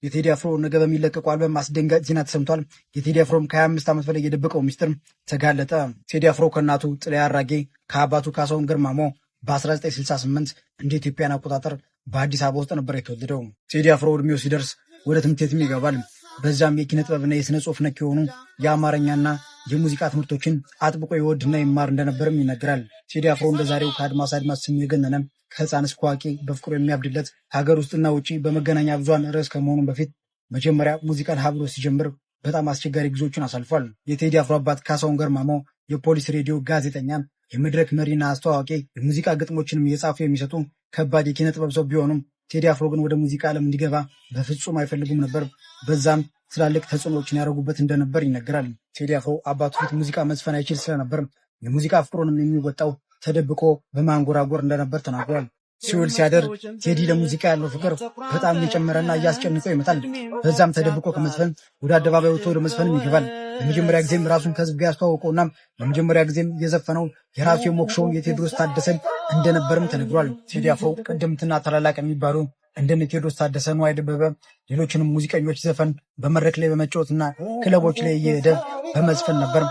የቴዲ አፍሮ ነገ በሚለቀቀው አልበም አስደንጋጭ ዜና ተሰምቷል። የቴዲ አፍሮም ከ25 ዓመት በላይ የደበቀው ሚስጥር ተጋለጠ። ቴዲ አፍሮ ከእናቱ ጥላዬ አራጌ ከአባቱ ካሳሁን ገርማሞ በ1968 እንደ ኢትዮጵያን አቆጣጠር በአዲስ አበባ ውስጥ ነበር የተወለደው። ቴዲ አፍሮ እድሜው ሲደርስ ወደ ትምህርት ቤትም ይገባል። በዛም የኪነ ጥበብና የሥነ ጽሑፍ ነክ የሆኑ የአማርኛና የሙዚቃ ትምህርቶችን አጥብቆ ይወድና ይማር እንደነበርም ይነገራል። ቴዲ አፍሮ እንደዛሬው ከአድማስ አድማስ ስም የገነነ ከህፃን እስከ አዋቂ በፍቅሩ የሚያብድለት ሀገር ውስጥና ውጪ በመገናኛ ብዙሃን ርዕስ ከመሆኑ በፊት መጀመሪያ ሙዚቃን ሀብሎ ሲጀምር በጣም አስቸጋሪ ጊዜዎችን አሳልፏል። የቴዲ አፍሮ አባት ካሳሁን ገርማሞ የፖሊስ ሬዲዮ ጋዜጠኛ፣ የመድረክ መሪና አስተዋዋቂ፣ የሙዚቃ ግጥሞችንም እየጻፉ የሚሰጡ ከባድ የኪነ ጥበብ ሰው ቢሆኑም ቴዲ አፍሮ ግን ወደ ሙዚቃ ዓለም እንዲገባ በፍጹም አይፈልጉም ነበር። በዛም ትላልቅ ተጽዕኖዎችን ያደረጉበት እንደነበር ይነገራል። ቴዲ አፍሮ አባቱ ፊት ሙዚቃ መዝፈን አይችል ስለነበር የሙዚቃ ፍቅሩንም የሚወጣው ተደብቆ በማንጎራጎር እንደነበር ተናግሯል። ሲውል ሲያደር ቴዲ ለሙዚቃ ያለው ፍቅር በጣም እየጨመረና እያስጨንቀው ይመጣል። በዛም ተደብቆ ከመዝፈን ወደ አደባባይ ወጥቶ ወደ መዝፈንም ይገባል። ለመጀመሪያ ጊዜም ራሱን ከህዝብ ጋር ያስተዋወቀውና ለመጀመሪያ ጊዜም የዘፈነው የራሱ የሞክሾውን የቴዎድሮስ ታደሰን እንደነበርም ተነግሯል። ቴዲ አፍሮ ቀደምትና ታላላቅ የሚባሉ እንደነ ቴዎድሮስ ታደሰ፣ ንዋይ ደበበ፣ ሌሎችንም ሙዚቀኞች ዘፈን በመድረክ ላይ በመጫወትና ክለቦች ላይ እየሄደ በመዝፈን ነበር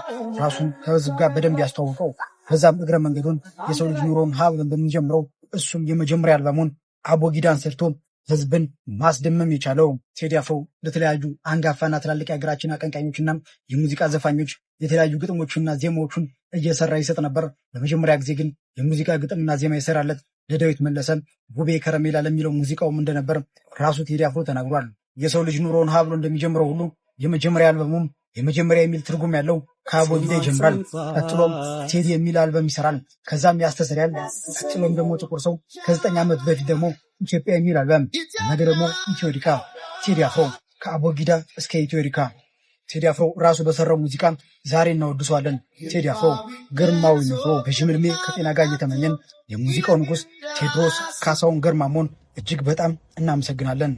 ራሱን ከህዝብ ጋር በደንብ ያስተዋወቀው። በዛም እግረ መንገዱን የሰው ልጅ ኑሮን ሀብለን በሚጀምረው እሱም የመጀመሪያ አልበሙን አቦጊዳን ሰርቶ ህዝብን ማስደመም የቻለው ቴዲ አፍሮ ለተለያዩ አንጋፋና ትላልቅ የሀገራችን አቀንቃኞችና የሙዚቃ ዘፋኞች የተለያዩ ግጥሞችና ዜማዎቹን እየሰራ ይሰጥ ነበር። ለመጀመሪያ ጊዜ ግን የሙዚቃ ግጥምና ዜማ የሰራለት ለዳዊት መለሰ ውቤ ከረሜላ ለሚለው ሙዚቃውም እንደነበር ራሱ ቴዲ አፍሮ ተናግሯል። የሰው ልጅ ኑሮውን ሀብሎ እንደሚጀምረው ሁሉ የመጀመሪያ አልበሙም የመጀመሪያ የሚል ትርጉም ያለው ከአቦጊዳ ይጀምራል። ቀጥሎም ቴዲ የሚል አልበም ይሰራል። ከዛም ያስተሰርያል። ቀጥሎም ደግሞ ጥቁር ሰው፣ ከ9 ዓመት በፊት ደግሞ ኢትዮጵያ የሚል አልበም፣ ነገ ደግሞ ኢትዮሪካ። ቴዲ አፍሮ ከአቦጊዳ እስከ ኢትዮሪካ። ቴዲ አፍሮ ራሱ በሰራው ሙዚቃ ዛሬ እናወድሰዋለን። ቴዲ አፍሮ ግርማዊ ነፍሮ በሺህ ዕድሜ ከጤና ጋር እየተመኘን የሙዚቃው ንጉሥ ቴዎድሮስ ካሳሁን ገርማሞን እጅግ በጣም እናመሰግናለን።